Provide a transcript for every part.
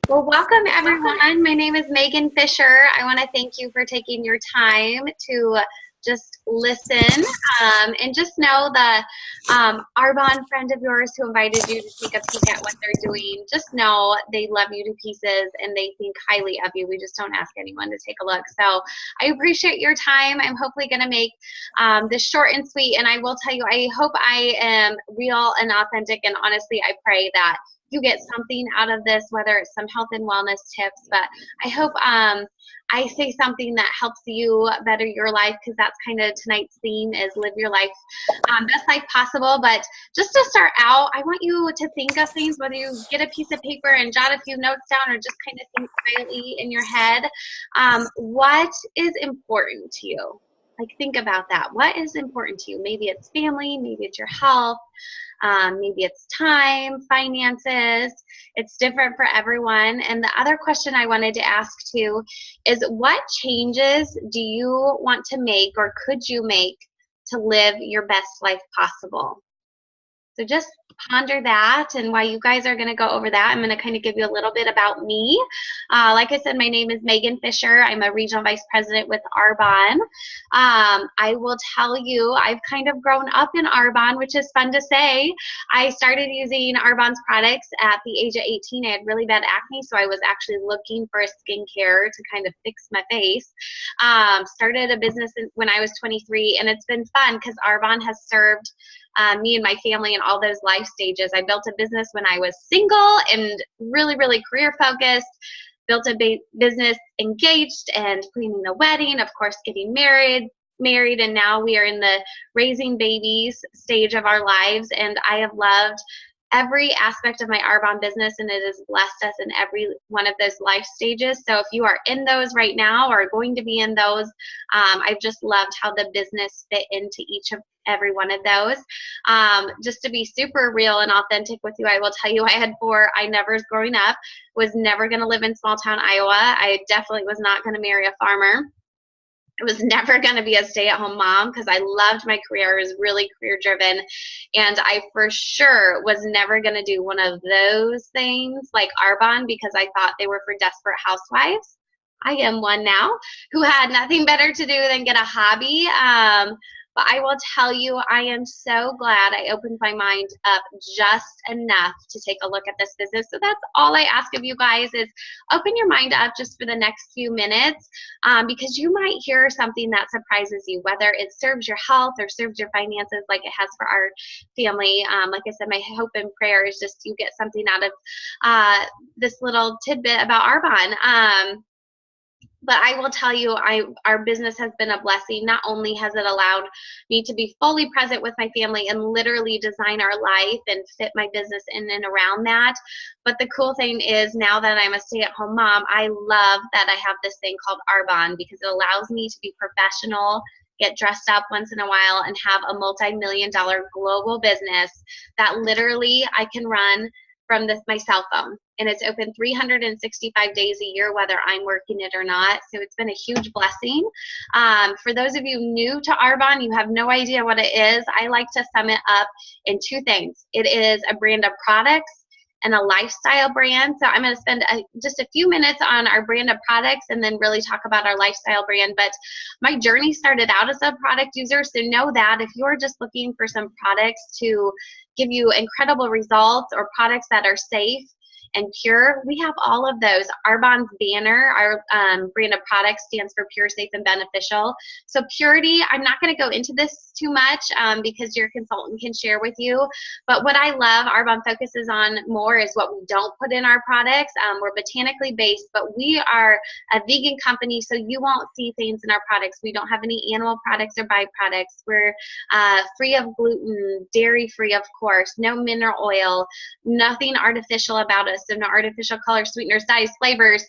Well, welcome everyone. My name is Megan Fisher. I want to thank you for taking your time to just listen and just know the Arbonne friend of yours who invited you to take a peek at what they're doing. Just know they love you to pieces and they think highly of you. We just don't ask anyone to take a look. So I appreciate your time. I'm hopefully going to make this short and sweet. And I will tell you, I hope I am real and authentic. And honestly, I pray that you get something out of this, whether it's some health and wellness tips, but I hope I say something that helps you better your life, because that's kind of tonight's theme is live your life, best life possible. But just to start out, I want you to think of things, whether you get a piece of paper and jot a few notes down or just kind of think quietly in your head. What is important to you? Like, think about that. What is important to you? Maybe it's family, maybe it's your health, maybe it's time, finances. It's different for everyone. And the other question I wanted to ask too is, what changes do you want to make or could you make to live your best life possible? So just ponder that, and while you guys are going to go over that, I'm going to kind of give you a little bit about me. Like I said, my name is Megan Fisher. I'm a regional vice president with Arbonne. I will tell you, I've kind of grown up in Arbonne, which is fun to say. I started using Arbonne's products at the age of 18. I had really bad acne, so I was actually looking for a skincare to kind of fix my face. Started a business when I was 23, and it's been fun because Arbonne has served me and my family in all those life stages. I built a business when I was single and really, really career focused, built a business engaged and planning a wedding, of course, getting married, and now we are in the raising babies stage of our lives, and I have loved every aspect of my Arbonne business, and it has blessed us in every one of those life stages. So if you are in those right now or going to be in those, I've just loved how the business fit into each of every one of those. Just to be super real and authentic with you, I will tell you, I had 4 I nevers growing up. Was never going to live in small town Iowa. I definitely was not going to marry a farmer. I was never going to be a stay-at-home mom because I loved my career. I was really career-driven, and I for sure was never going to do one of those things like Arbonne because I thought they were for desperate housewives. I am one now who had nothing better to do than get a hobby. But I will tell you, I am so glad I opened my mind up just enough to take a look at this business. So that's all I ask of you guys is open your mind up just for the next few minutes, because you might hear something that surprises you, whether it serves your health or serves your finances like it has for our family. Like I said, my hope and prayer is just you get something out of this little tidbit about Arbonne. But I will tell you, our business has been a blessing. Not only has it allowed me to be fully present with my family and literally design our life and fit my business in and around that, but the cool thing is now that I'm a stay-at-home mom, I love that I have this thing called Arbonne because it allows me to be professional, get dressed up once in a while, and have a multi-million-dollar global business that literally I can run from my cell phone. And it's open 365 days a year, whether I'm working it or not. So it's been a huge blessing. For those of you new to Arbonne, you have no idea what it is. I like to sum it up in 2 things. It is a brand of products and a lifestyle brand. So I'm going to spend just a few minutes on our brand of products and then really talk about our lifestyle brand. But my journey started out as a product user, so know that if you're just looking for some products to give you incredible results or products that are safe and pure, we have all of those. Arbonne's banner, our brand of products, stands for pure, safe, and beneficial. So purity, I'm not going to go into this too much because your consultant can share with you. But what I love, Arbonne focuses on more is what we don't put in our products. We're botanically based, but we are a vegan company, so you won't see things in our products. We don't have any animal products or byproducts. We're free of gluten, dairy-free, of course, no mineral oil, nothing artificial about us. So no artificial colors, sweeteners, dyes, flavors.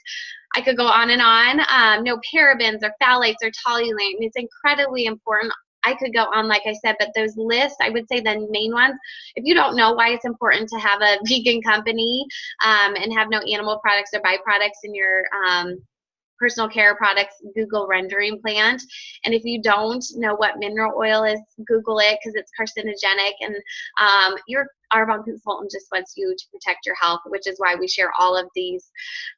I could go on and on. No parabens or phthalates or toluene. It's incredibly important. I could go on, like I said, but those lists, I would say the main ones, if you don't know why it's important to have a vegan company and have no animal products or byproducts in your personal care products, Google rendering plant. And if you don't know what mineral oil is, Google it because it's carcinogenic. And Arbonne Consultant just wants you to protect your health, which is why we share all of these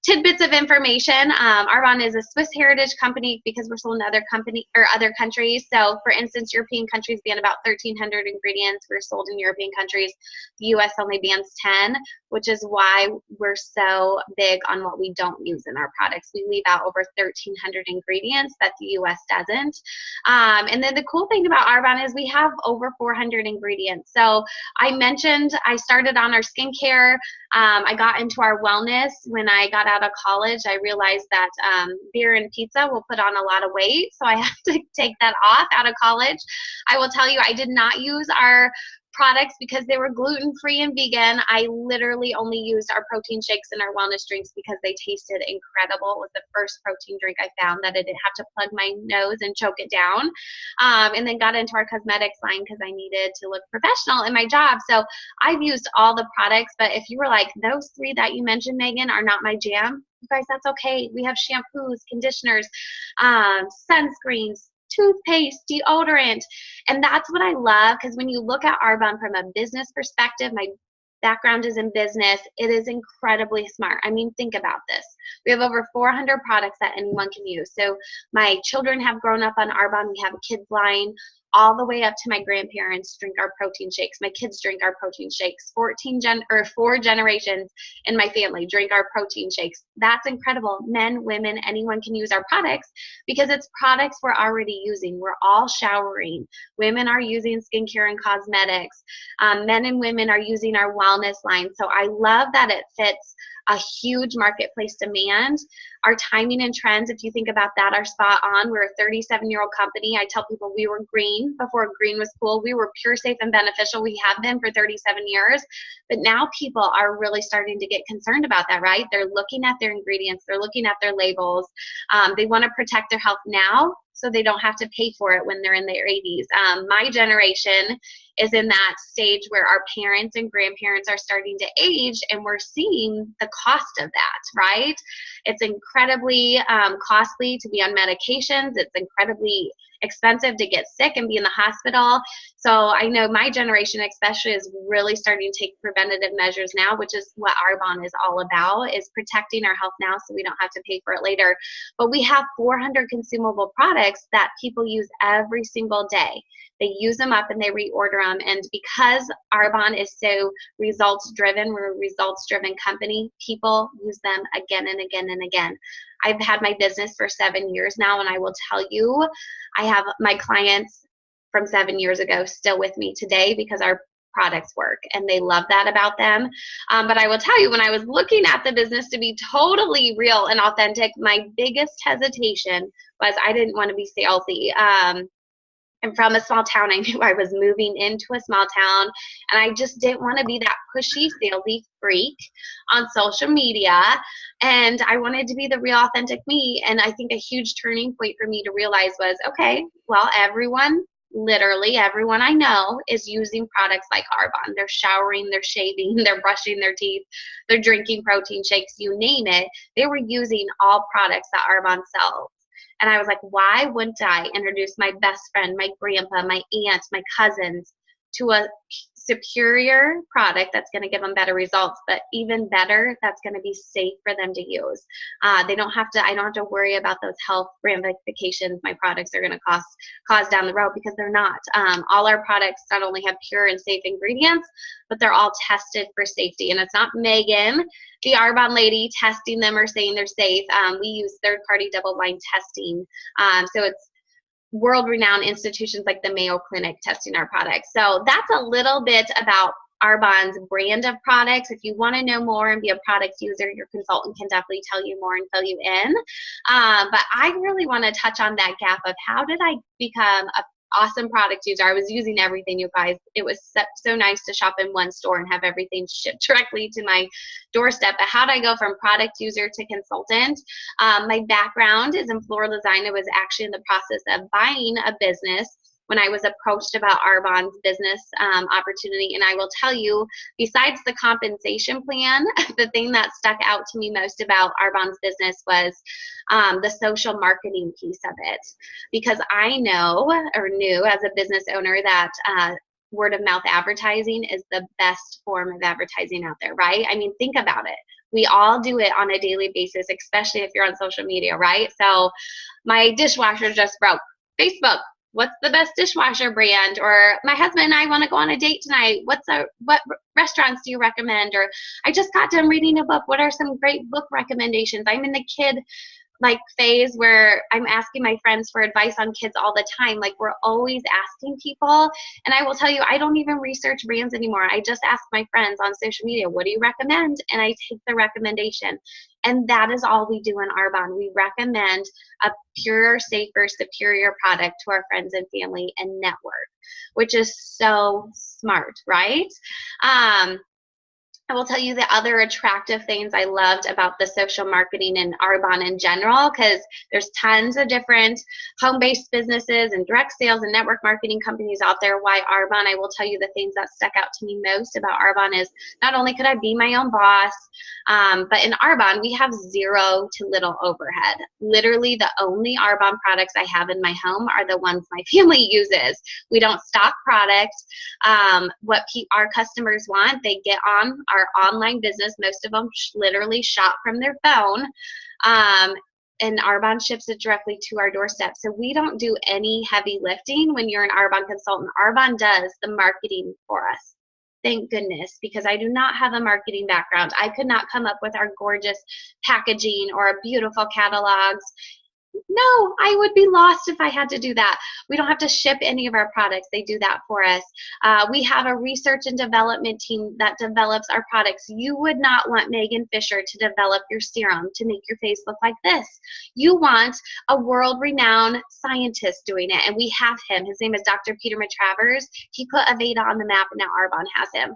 tidbits of information. Arbonne is a Swiss heritage company because we're sold in other countries. So, for instance, European countries ban about 1,300 ingredients. We're sold in European countries. The U.S. only bans 10, which is why we're so big on what we don't use in our products. We leave out over 1,300 ingredients that the U.S. doesn't. And then the cool thing about Arbonne is we have over 400 ingredients. So I mentioned I started on our skincare. I got into our wellness when I got out of college. I realized that beer and pizza will put on a lot of weight, so I have to take that off out of college. I will tell you, I did not use our products because they were gluten-free and vegan. I literally only used our protein shakes and our wellness drinks because they tasted incredible. It was the first protein drink I found that I didn't have to plug my nose and choke it down. And then got into our cosmetics line because I needed to look professional in my job. So I've used all the products, but if you were like, those three that you mentioned, Megan, are not my jam, you guys, that's okay. We have shampoos, conditioners, sunscreens, toothpaste, deodorant. And that's what I love, because when you look at Arbonne from a business perspective, my background is in business, it is incredibly smart. I mean, think about this. We have over 400 products that anyone can use. So my children have grown up on Arbonne. We have a kids line. All the way up to my grandparents drink our protein shakes. My kids drink our protein shakes. 4 generations in my family drink our protein shakes. That's incredible. Men, women, anyone can use our products because it's products we're already using. We're all showering. Women are using skincare and cosmetics. Men and women are using our wellness line. So I love that it fits a huge marketplace demand. Our timing and trends, if you think about that, are spot on. We're a 37-year-old company. I tell people we were green before green was cool. We were pure, safe, and beneficial. We have been for 37 years. But now people are really starting to get concerned about that, right? They're looking at their ingredients. They're looking at their labels. They want to protect their health now so they don't have to pay for it when they're in their 80s. My generation is in that stage where our parents and grandparents are starting to age, and we're seeing the cost of that, right? It's incredibly costly to be on medications. It's incredibly expensive to get sick and be in the hospital. So I know my generation especially is really starting to take preventative measures now, which is what Arbonne is all about, is protecting our health now so we don't have to pay for it later. But we have 400 consumable products that people use every single day. They use them up and they reorder them. And because Arbonne is so results driven, we're a results driven company, people use them again and again and again. I've had my business for 7 years now, and I will tell you, I have my clients from 7 years ago still with me today because our products work and they love that about them. But I will tell you, when I was looking at the business to be totally real and authentic, my biggest hesitation was I didn't want to be salesy. I'm from a small town. I knew I was moving into a small town, and I just didn't want to be that pushy, salesy freak on social media. And I wanted to be the real, authentic me. And I think a huge turning point for me to realize was, okay, well, everyone, literally everyone I know is using products like Arbonne. They're showering, they're shaving, they're brushing their teeth, they're drinking protein shakes, you name it. They were using all products that Arbonne sells. And I was like, why wouldn't I introduce my best friend, my grandpa, my aunt, my cousins to a superior product that's going to give them better results, but even better, that's going to be safe for them to use. I don't have to worry about those health ramifications my products are going to cause down the road, because they're not. All our products not only have pure and safe ingredients, but they're all tested for safety. And it's not Megan, the Arbonne lady, testing them or saying they're safe. We use third-party double-blind testing. So it's world-renowned institutions like the Mayo Clinic testing our products. So that's a little bit about Arbonne's brand of products. If you want to know more and be a product user, your consultant can definitely tell you more and fill you in. But I really want to touch on that gap of how did I become a awesome product user. I was using everything, you guys. It was so nice to shop in one store and have everything shipped directly to my doorstep. But how did I go from product user to consultant? My background is in floral design. I was actually in the process of buying a business when I was approached about Arbonne's business opportunity. And I will tell you, besides the compensation plan, the thing that stuck out to me most about Arbonne's business was the social marketing piece of it. Because I knew as a business owner that word of mouth advertising is the best form of advertising out there, right? I mean, think about it. We all do it on a daily basis, especially if you're on social media, right? So my dishwasher just broke. Facebook, what's the best dishwasher brand? Or my husband and I want to go on a date tonight. What restaurants do you recommend? Or I just got done reading a book. What are some great book recommendations? I'm in the kid phase where I'm asking my friends for advice on kids all the time. Like, we're always asking people. And I will tell you, I don't even research brands anymore. I just ask my friends on social media, what do you recommend? And I take the recommendation. And that is all we do in Arbonne. We recommend a purer, safer, superior product to our friends and family and network, which is so smart, right? I will tell you the other attractive things I loved about the social marketing in Arbonne in general, because there's tons of different home-based businesses and direct sales and network marketing companies out there. Why Arbonne? I will tell you the things that stuck out to me most about Arbonne is not only could I be my own boss, but in Arbonne, we have zero to little overhead. Literally, the only Arbonne products I have in my home are the ones my family uses. We don't stock products. What our customers want, they get on our online business. Most of them literally shop from their phone. And Arbonne ships it directly to our doorstep. So we don't do any heavy lifting when you're an Arbonne consultant. Arbonne does the marketing for us. Thank goodness, because I do not have a marketing background. I could not come up with our gorgeous packaging or our beautiful catalogs. No, I would be lost if I had to do that. We don't have to ship any of our products. They do that for us. We have a research and development team that develops our products. You would not want Megan Fisher to develop your serum to make your face look like this. You want a world-renowned scientist doing it, and we have him. His name is Dr. Peter Matravers. He put Aveda on the map, and now Arbonne has him.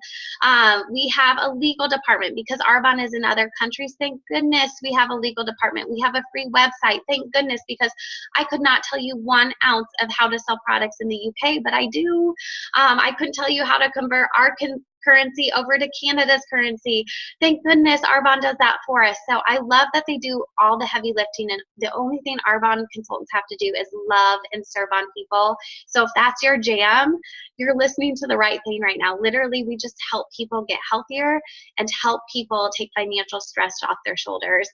We have a legal department because Arbonne is in other countries. Thank goodness we have a legal department. We have a free website. Thank goodness, because I could not tell you 1 ounce of how to sell products in the UK, but I do. I couldn't tell you how to convert our currency over to Canada's currency. Thank goodness Arbonne does that for us. So I love that they do all the heavy lifting, and the only thing Arbonne consultants have to do is love and serve on people. So if that's your jam, you're listening to the right thing right now. Literally, we just help people get healthier and help people take financial stress off their shoulders.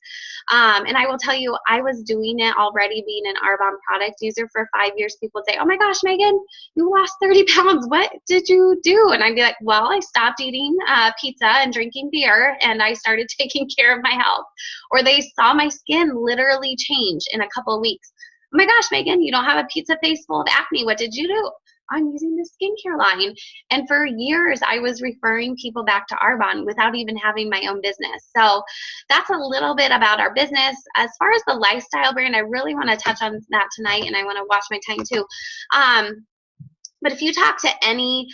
And I will tell you, I was doing it already, being an Arbonne product user for 5 years. People would say, oh my gosh, Megan, you lost 30 pounds. What did you do? And I'd be like, well, I stopped eating pizza and drinking beer, and I started taking care of my health. Or they saw my skin literally change in a couple of weeks. Oh my gosh, Megan, you don't have a pizza face full of acne. What did you do? I'm using this skincare line. And for years, I was referring people back to Arbonne without even having my own business. So that's a little bit about our business. As far as the lifestyle brand, I really want to touch on that tonight, and I want to watch my time too. But if you talk to any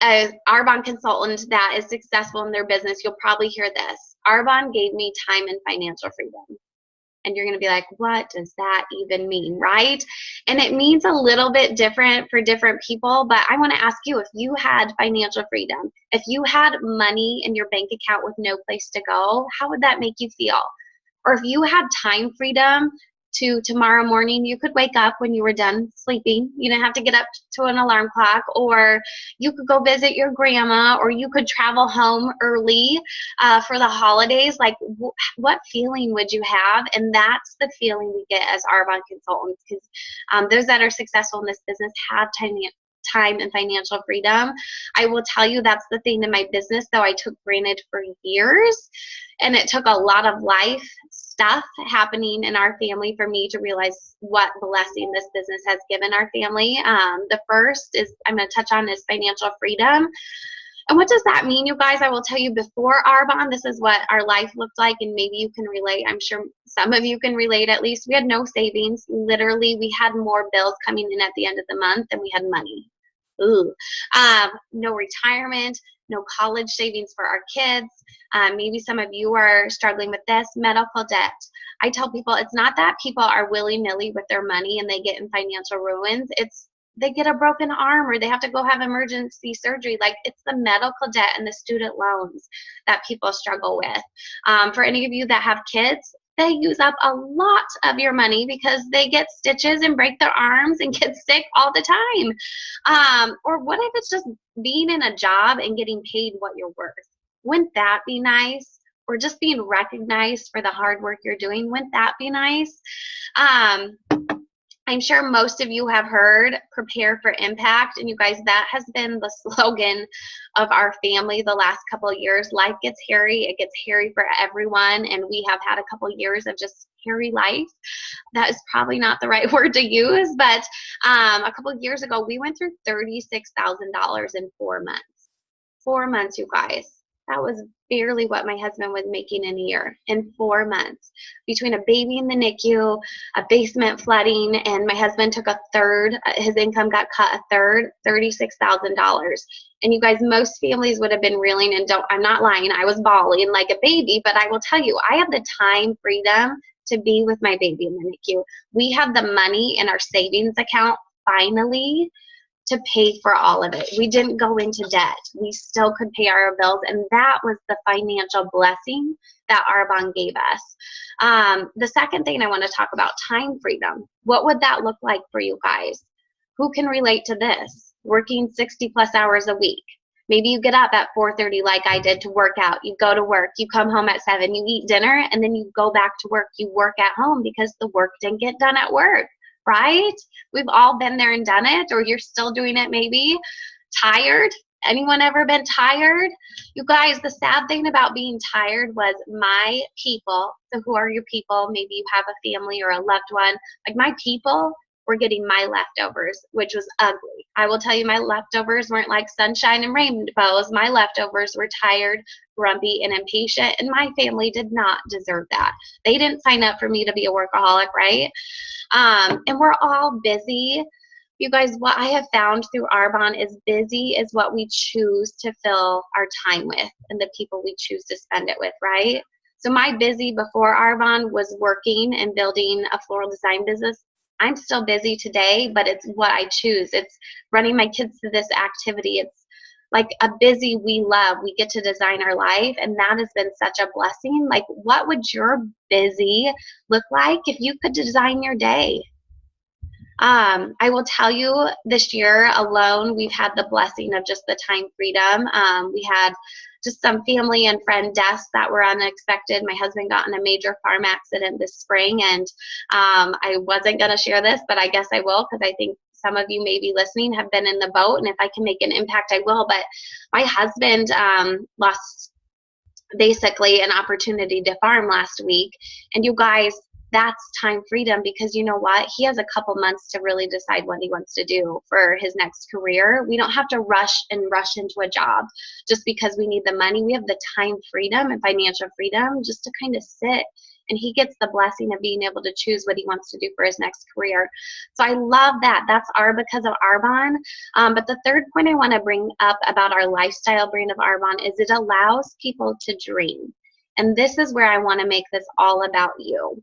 Arbonne consultant that is successful in their business, you'll probably hear this. Arbonne gave me time and financial freedom. And you're going to be like, what does that even mean, right? And it means a little bit different for different people, but I want to ask you, if you had financial freedom, if you had money in your bank account with no place to go, how would that make you feel? Or if you had time freedom to tomorrow morning, you could wake up when you were done sleeping. You didn't have to get up to an alarm clock, or you could go visit your grandma, or you could travel home early for the holidays. Like, what feeling would you have? And that's the feeling we get as Arbonne consultants, because those that are successful in this business have time and financial freedom. I will tell you, that's the thing in my business, though I took granted for years. And it took a lot of life stuff happening in our family for me to realize what blessing this business has given our family. The first is I'm going to touch on is financial freedom. And what does that mean, you guys? I will tell you, before Arbonne, this is what our life looked like, and maybe you can relate. I'm sure some of you can relate at least. We had no savings. Literally, we had more bills coming in at the end of the month than we had money. Ooh. No retirement, no college savings for our kids. Maybe some of you are struggling with this, medical debt. I tell people, it's not that people are willy-nilly with their money and they get in financial ruins. It's they get a broken arm, or they have to go have emergency surgery. Like, it's the medical debt and the student loans that people struggle with. For any of you that have kids, they use up a lot of your money because they get stitches and break their arms and get sick all the time. Or what if it's just being in a job and getting paid what you're worth? Wouldn't that be nice? Or just being recognized for the hard work you're doing. Wouldn't that be nice? Um, I'm sure most of you have heard prepare for impact. And you guys, that has been the slogan of our family the last couple of years. Life gets hairy. It gets hairy for everyone. And we have had a couple of years of just hairy life. That is probably not the right word to use. But a couple of years ago, we went through $36,000 in 4 months. 4 months, you guys. That was barely what my husband was making in a year in 4 months. Between a baby in the NICU, a basement flooding, and my husband took a third, his income got cut a third, $36,000. And you guys, most families would have been reeling, and I'm not lying, I was bawling like a baby, but I will tell you, I have the time freedom to be with my baby in the NICU. We have the money in our savings account finally to pay for all of it. We didn't go into debt. We still could pay our bills, and that was the financial blessing that Arbonne gave us. The second thing I want to talk about, time freedom. What would that look like for you guys? Who can relate to this? Working 60 plus hours a week. Maybe you get up at 4:30 like I did to work out. You go to work, you come home at 7, you eat dinner, and then you go back to work. You work at home because the work didn't get done at work. Right? We've all been there and done it, or you're still doing it maybe. Tired? Anyone ever been tired? You guys, the sad thing about being tired was my people, so who are your people? Maybe you have a family or a loved one. Like my people were getting my leftovers, which was ugly. I will tell you, my leftovers weren't like sunshine and rainbows. My leftovers were tired, grumpy, and impatient, and my family did not deserve that. They didn't sign up for me to be a workaholic, right? And we're all busy. You guys, what I have found through Arbonne is busy is what we choose to fill our time with and the people we choose to spend it with, right? So my busy before Arbonne was working and building a floral design business. I'm still busy today, but it's what I choose. It's running my kids to this activity. It's like a busy we love. We get to design our life, and that has been such a blessing. Like, what would your busy look like if you could design your day? I will tell you, this year alone, we've had the blessing of just the time freedom. We had just some family and friend deaths that were unexpected. My husband got in a major farm accident this spring, and I wasn't going to share this, but I guess I will, because I think some of you maybe listening have been in the boat, and if I can make an impact, I will. But my husband lost basically an opportunity to farm last week, and you guys, that's time freedom, because you know what? He has a couple months to really decide what he wants to do for his next career. We don't have to rush into a job just because we need the money. We have the time freedom and financial freedom just to kind of sit, and he gets the blessing of being able to choose what he wants to do for his next career. So I love that. That's because of Arbonne. But the third point I want to bring up about our lifestyle brand of Arbonne is it allows people to dream. And this is where I want to make this all about you.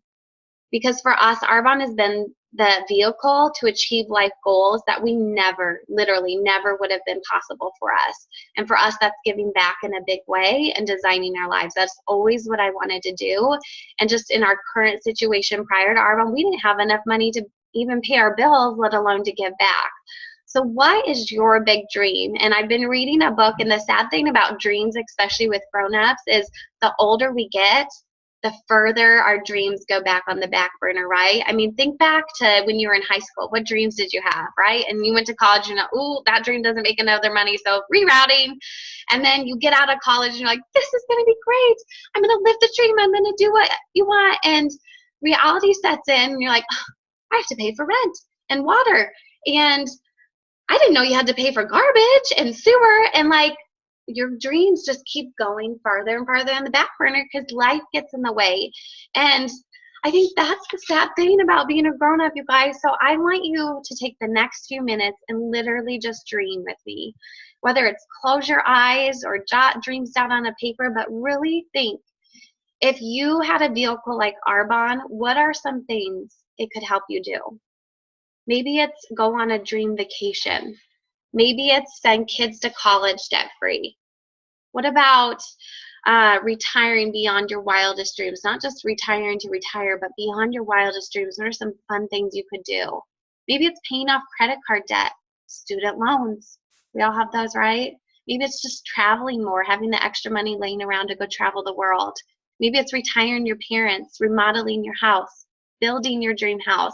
Because for us, Arbonne has been the vehicle to achieve life goals that we never, literally never would have been possible for us. And for us, that's giving back in a big way and designing our lives. That's always what I wanted to do. And just in our current situation prior to Arbonne, we didn't have enough money to even pay our bills, let alone to give back. So what is your big dream? And I've been reading a book, and the sad thing about dreams, especially with grown-ups, is the older we get, the further our dreams go back on the back burner, right? I mean, think back to when you were in high school. What dreams did you have, right? And you went to college, you know, ooh, that dream doesn't make another money, so rerouting. And then you get out of college, and you're like, this is going to be great. I'm going to live the dream. I'm going to do what you want. And reality sets in, and you're like, oh, I have to pay for rent and water. And I didn't know you had to pay for garbage and sewer, and like, your dreams just keep going farther and farther on the back burner because life gets in the way. And I think that's the sad thing about being a grown-up, you guys. So I want you to take the next few minutes and literally just dream with me. Whether it's close your eyes or jot dreams down on a paper, but really think, if you had a vehicle like Arbonne, what are some things it could help you do? Maybe it's go on a dream vacation. Maybe it's send kids to college debt-free. What about Retiring beyond your wildest dreams, not just retiring to retire, but beyond your wildest dreams. What are some fun things you could do? Maybe it's paying off credit card debt, student loans. We all have those, right? Maybe it's just traveling more, having the extra money laying around to go travel the world. Maybe it's retiring your parents, remodeling your house, building your dream house,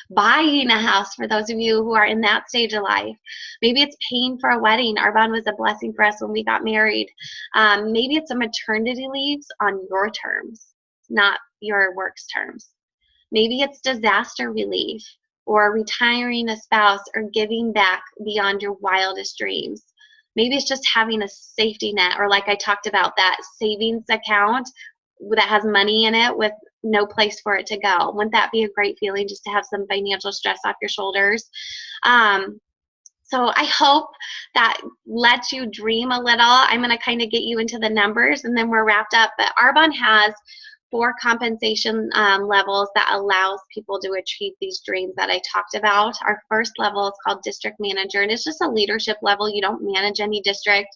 buying a house for those of you who are in that stage of life. Maybe it's paying for a wedding. Arbonne was a blessing for us when we got married. Maybe it's a maternity leaves on your terms, not your work's terms. Maybe it's disaster relief or retiring a spouse or giving back beyond your wildest dreams. Maybe it's just having a safety net, or like I talked about, that savings account that has money in it with no place for it to go. Wouldn't that be a great feeling, just to have some financial stress off your shoulders? So I hope that lets you dream a little. I'm going to kind of get you into the numbers and then we're wrapped up. But Arbonne has 4 compensation levels that allows people to achieve these dreams that I talked about. Our first level is called district manager, and it's just a leadership level. You don't manage any district,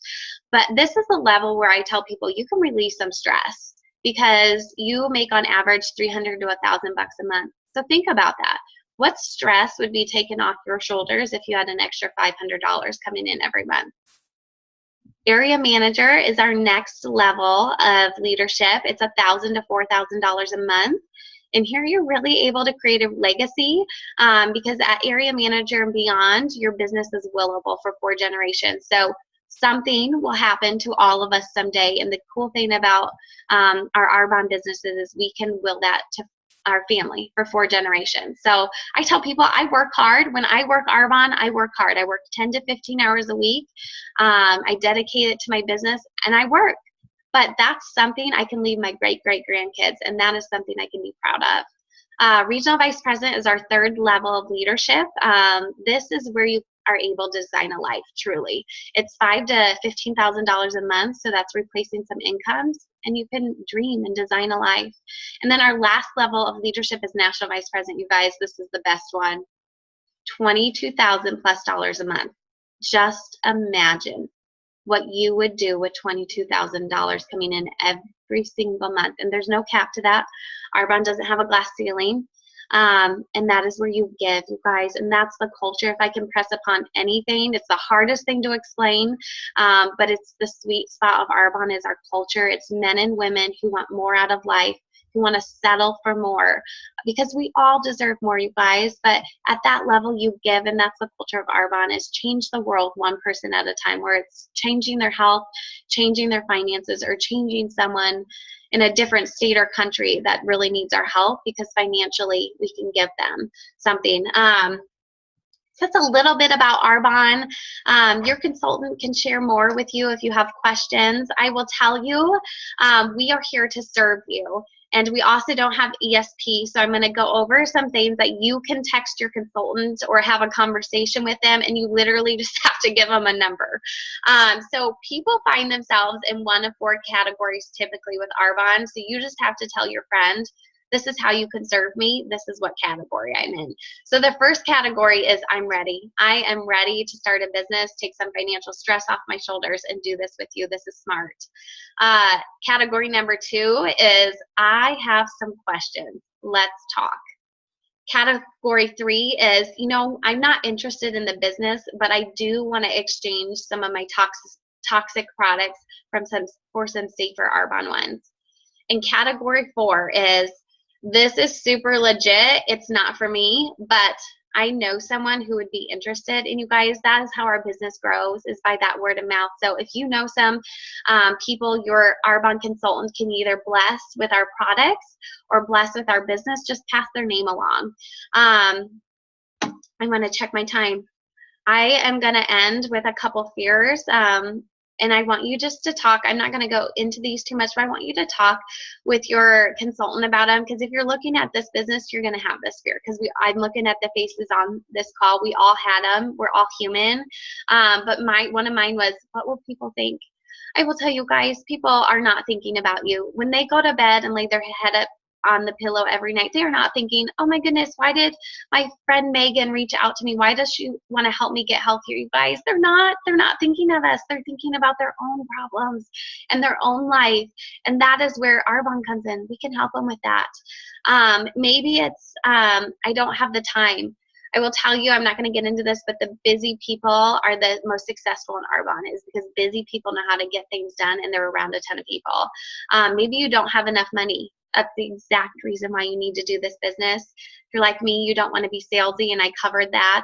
but this is the level where I tell people you can release some stress because you make on average $300 to $1,000 a month. So think about that. What stress would be taken off your shoulders if you had an extra $500 coming in every month? Area manager is our next level of leadership. It's $1,000 to $4,000 a month. And here you're really able to create a legacy because at area manager and beyond, your business is willable for 4 generations. So something will happen to all of us someday. And the cool thing about our Arbonne businesses is we can will that to our family for 4 generations. So I tell people I work hard. When I work Arbonne, I work hard. I work 10 to 15 hours a week. I dedicate it to my business and I work. But that's something I can leave my great-great-grandkids, and that is something I can be proud of. Regional Vice President is our 3rd level of leadership. This is where you are able to design a life, truly. It's $5,000 to $15,000 a month, so that's replacing some incomes, and you can dream and design a life. And then our last level of leadership is National Vice President. You guys, this is the best one. $22,000 plus a month. Just imagine what you would do with $22,000 coming in every single month. And there's no cap to that. Arbonne doesn't have a glass ceiling. And that is where you give, you guys. And that's the culture. If I can press upon anything, it's the hardest thing to explain, but it's the sweet spot of Arbonne is our culture. It's men and women who want more out of life, who want to settle for more, because we all deserve more, you guys. But at that level you give, and that's the culture of Arbonne, is change the world one person at a time, where it's changing their health, changing their finances, or changing someone in a different state or country that really needs our help, because financially we can give them something. That's a little bit about Arbonne. Your consultant can share more with you if you have questions. I will tell you, we are here to serve you. And we also don't have ESP, so I'm going to go over some things that you can text your consultant or have a conversation with them, and you literally just have to give them a number. So people find themselves in one of 4 categories typically with Arbonne, so you just have to tell your friend, this is how you can serve me. This is what category I'm in. So the first category is I'm ready. I am ready to start a business, take some financial stress off my shoulders, and do this with you. This is smart. Category number 2 is I have some questions. Let's talk. Category 3 is, I'm not interested in the business, but I do want to exchange some of my toxic products for some safer Arbonne ones. And category 4 is, this is super legit. It's not for me, but I know someone who would be interested. And you guys, that is how our business grows, is by that word of mouth. So if you know some people your Arbonne consultant can either bless with our products or bless with our business, just pass their name along. I'm going to check my time. I am going to end with a couple fears. And I want you just to talk. I'm not going to go into these too much, but I want you to talk with your consultant about them, because if you're looking at this business, you're going to have this fear, because I'm looking at the faces on this call. We all had them. We're all human. But one of mine was, what will people think? I will tell you guys, people are not thinking about you. When they go to bed and lay their head up on the pillow every night. They are not thinking, oh my goodness, why did my friend Megan reach out to me? Why does she want to help me get healthier? You guys, they're not thinking of us. They're thinking about their own problems and their own life. And that is where Arbonne comes in. We can help them with that. Maybe it's, I don't have the time. I will tell you, I'm not going to get into this, but the busy people are the most successful in Arbonne, is because busy people know how to get things done and they're around a ton of people. Maybe you don't have enough money. That's the exact reason why you need to do this business. If you're like me, you don't want to be salesy, and I covered that.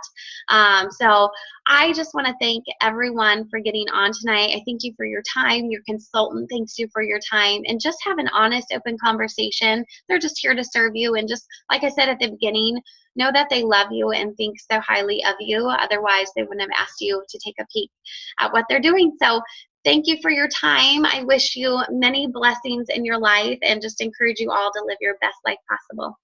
So I just want to thank everyone for getting on tonight. I thank you for your time. Your consultant thanks you for your time, and just have an honest, open conversation. They're just here to serve you, and just like I said at the beginning, know that they love you and think so highly of you. Otherwise, they wouldn't have asked you to take a peek at what they're doing. So thank you for your time. I wish you many blessings in your life and just encourage you all to live your best life possible.